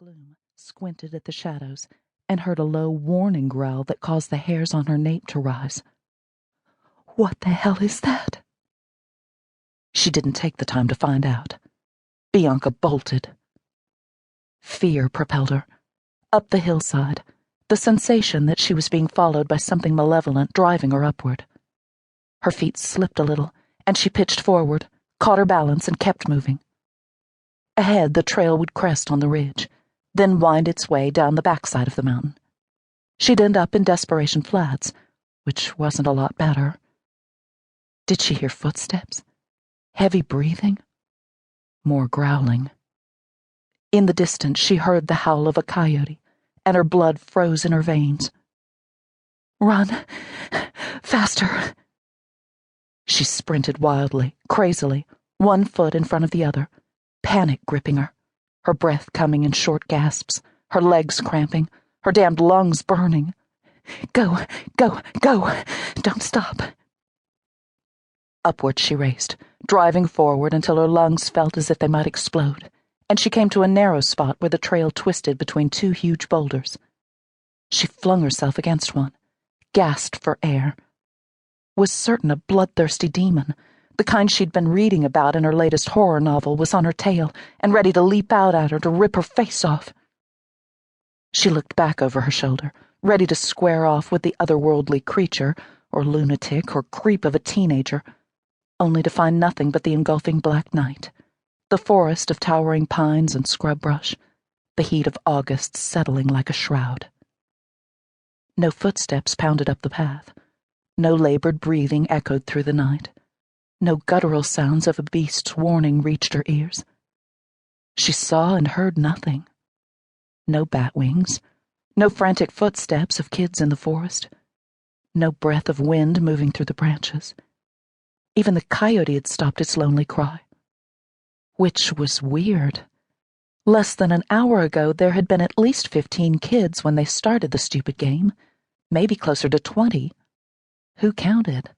gloom, squinted at the shadows, and heard a low warning growl that caused the hairs on her nape to rise. What the hell is that? She didn't take the time to find out. Bianca bolted. Fear propelled her. Up the hillside, the sensation that she was being followed by something malevolent driving her upward. Her feet slipped a little, and she pitched forward, caught her balance, and kept moving. Ahead, the trail would crest on the ridge, then wind its way down the backside of the mountain. She'd end up in Desperation Flats, which wasn't a lot better. Did she hear footsteps? Heavy breathing? More growling. In the distance, she heard the howl of a coyote, and her blood froze in her veins. Run! Faster! She sprinted wildly, crazily, one foot in front of the other, panic gripping her, her breath coming in short gasps, her legs cramping, her damned lungs burning. Go, go, go! Don't stop! Upward she raced, driving forward until her lungs felt as if they might explode, and she came to a narrow spot where the trail twisted between two huge boulders. She flung herself against one, gasped for air. Was certain a bloodthirsty demon, the kind she'd been reading about in her latest horror novel, was on her tail and ready to leap out at her to rip her face off. She looked back over her shoulder, ready to square off with the otherworldly creature, or lunatic, or creep of a teenager, only to find nothing but the engulfing black night, the forest of towering pines and scrub brush, the heat of August settling like a shroud. No footsteps pounded up the path. No labored breathing echoed through the night. No guttural sounds of a beast's warning reached her ears. She saw and heard nothing. No bat wings, no frantic footsteps of kids in the forest, no breath of wind moving through the branches. Even the coyote had stopped its lonely cry. Which was weird. Less than an hour ago, there had been at least 15 kids when they started the stupid game, maybe closer to 20. Who counted?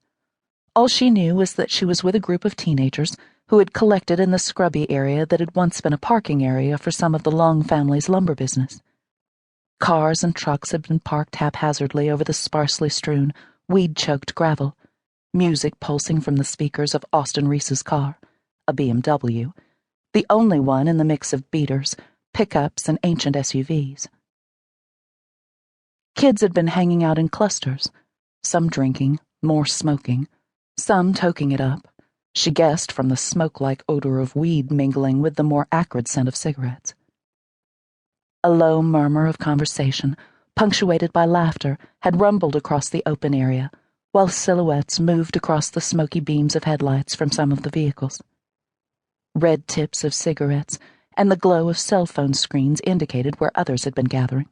All she knew was that she was with a group of teenagers who had collected in the scrubby area that had once been a parking area for some of the Long family's lumber business. Cars and trucks had been parked haphazardly over the sparsely strewn, weed-choked gravel, music pulsing from the speakers of Austin Reese's car, a BMW, the only one in the mix of beaters, pickups, and ancient SUVs. Kids had been hanging out in clusters, some drinking, more smoking, some toking it up, she guessed from the smoke-like odor of weed mingling with the more acrid scent of cigarettes. A low murmur of conversation, punctuated by laughter, had rumbled across the open area, while silhouettes moved across the smoky beams of headlights from some of the vehicles. Red tips of cigarettes and the glow of cell phone screens indicated where others had been gathering.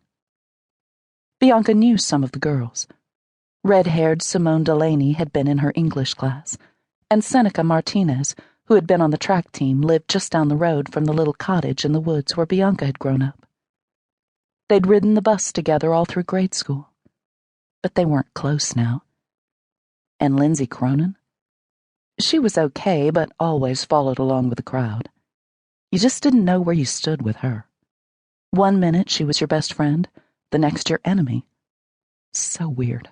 Bianca knew some of the girls. Red-haired Simone Delaney had been in her English class, and Seneca Martinez, who had been on the track team, lived just down the road from the little cottage in the woods where Bianca had grown up. They'd ridden the bus together all through grade school, but they weren't close now. And Lindsay Cronin? She was okay, but always followed along with the crowd. You just didn't know where you stood with her. One minute she was your best friend, the next your enemy. So weird.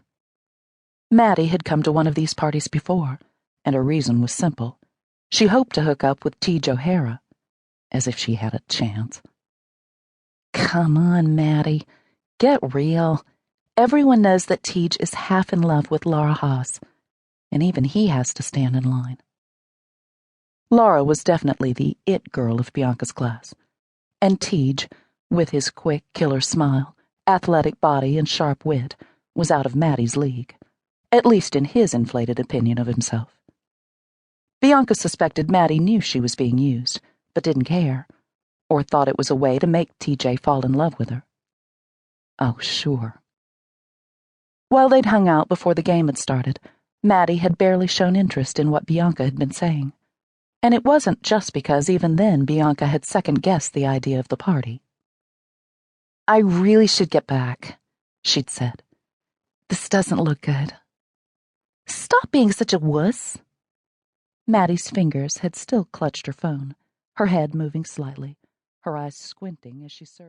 Maddie had come to one of these parties before, and her reason was simple. She hoped to hook up with Tej O'Hara, as if she had a chance. Come on, Maddie. Get real. Everyone knows that Tej is half in love with Laura Haas, and even he has to stand in line. Laura was definitely the it girl of Bianca's class, and Tej, with his quick, killer smile, athletic body, and sharp wit, was out of Maddie's league, at least in his inflated opinion of himself. Bianca suspected Maddie knew she was being used, but didn't care, or thought it was a way to make TJ fall in love with her. Oh, sure. While they'd hung out before the game had started, Maddie had barely shown interest in what Bianca had been saying, and it wasn't just because even then Bianca had second-guessed the idea of the party. I really should get back, she'd said. This doesn't look good. Stop being such a wuss. Maddie's fingers had still clutched her phone, her head moving slightly, her eyes squinting as she surveyed.